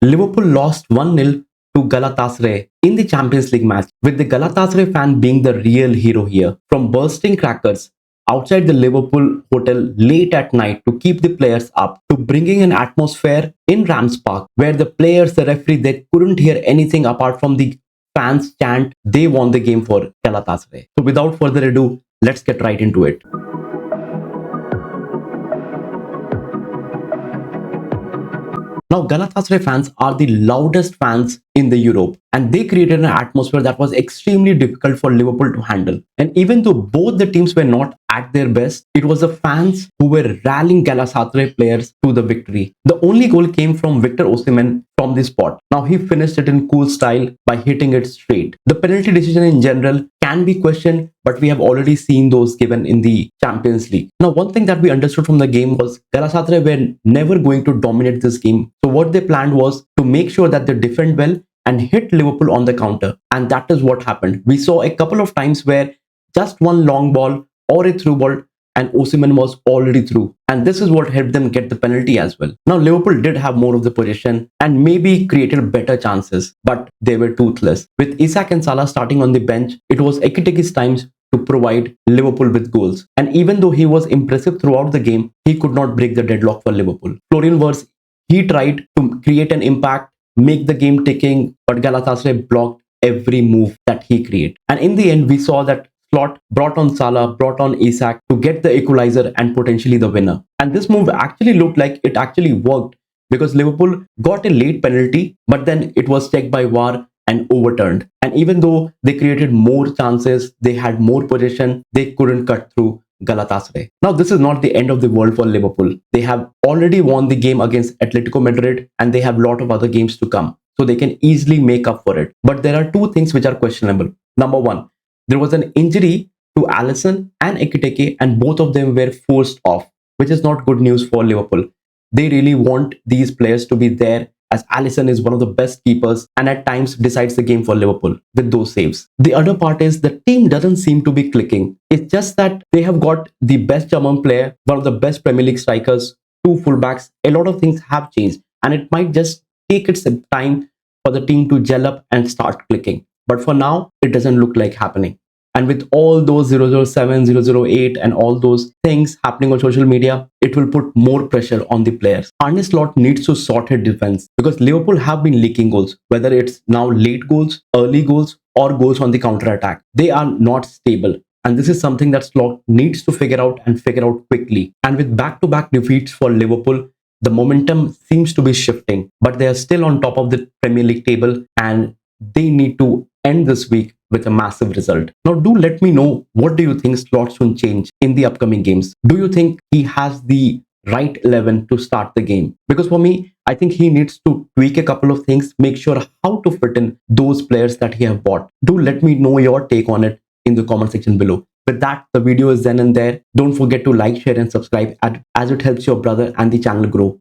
Liverpool lost 1-0 to Galatasaray in the Champions League match, with the Galatasaray fan being the real hero here. From bursting crackers outside the Liverpool hotel late at night to keep the players up, to bringing an atmosphere in Rams Park where the players, the referee, they couldn't hear anything apart from the fans chant, they won the game for Galatasaray. So without further ado, let's get right into it. Now, Galatasaray fans are the loudest fans in the Europe, and they created an atmosphere that was extremely difficult for Liverpool to handle. And even though both the teams were not at their best, it was the fans who were rallying Galatasaray players to the victory. The only goal came from Victor Osimhen from the spot. Now, he finished it in cool style by hitting it straight. The penalty decision in general can be questioned, but we have already seen those given in the Champions League. Now, one thing that we understood from the game was Galatasaray were never going to dominate this game. So what they planned was to make sure that they defend well and hit Liverpool on the counter. And that is what happened. We saw a couple of times where just one long ball or a through ball and Osimhen was already through. And this is what helped them get the penalty as well. Now, Liverpool did have more of the possession and maybe created better chances, but they were toothless. With Isak and Salah starting on the bench, it was Ekiteke's time to provide Liverpool with goals. And even though he was impressive throughout the game, he could not break the deadlock for Liverpool. Florian Wirtz, he tried to create an impact, make the game ticking, but Galatasaray blocked every move that he created. And in the end, we saw that Slot brought on Salah, brought on Isak to get the equalizer and potentially the winner. And this move actually looked like it actually worked because Liverpool got a late penalty, but then it was checked by VAR and overturned. And even though they created more chances, they had more possession, they couldn't cut through Galatasaray. Now, this is not the end of the world for Liverpool. They have already won the game against Atletico Madrid and they have a lot of other games to come. So they can easily make up for it. But there are two things which are questionable. Number one, there was an injury to Alisson and Ekiteke and both of them were forced off, which is not good news for Liverpool. They really want these players to be there as Alisson is one of the best keepers and at times decides the game for Liverpool with those saves. The other part is the team doesn't seem to be clicking. It's just that they have got the best German player, one of the best Premier League strikers, two fullbacks. A lot of things have changed and it might just take its time for the team to gel up and start clicking. But for now, it doesn't look like happening. And with all those 007, 008 and all those things happening on social media, it will put more pressure on the players. Arne Slot needs to sort his defense because Liverpool have been leaking goals, whether it's now late goals, early goals or goals on the counter attack. They are not stable. And this is something that Slot needs to figure out and figure out quickly. And with back-to-back defeats for Liverpool, the momentum seems to be shifting, but they are still on top of the Premier League table and they need to end this week with a massive result. Now, do let me know, what do you think Slot should change in the upcoming games? Do you think he has the right 11 to start the game? Because for me, I think he needs to tweak a couple of things, make sure how to fit in those players that he have bought. Do let me know your take on it in the comment section below. With that, the video is then and there. Don't forget to like, share and subscribe as it helps your brother and the channel grow.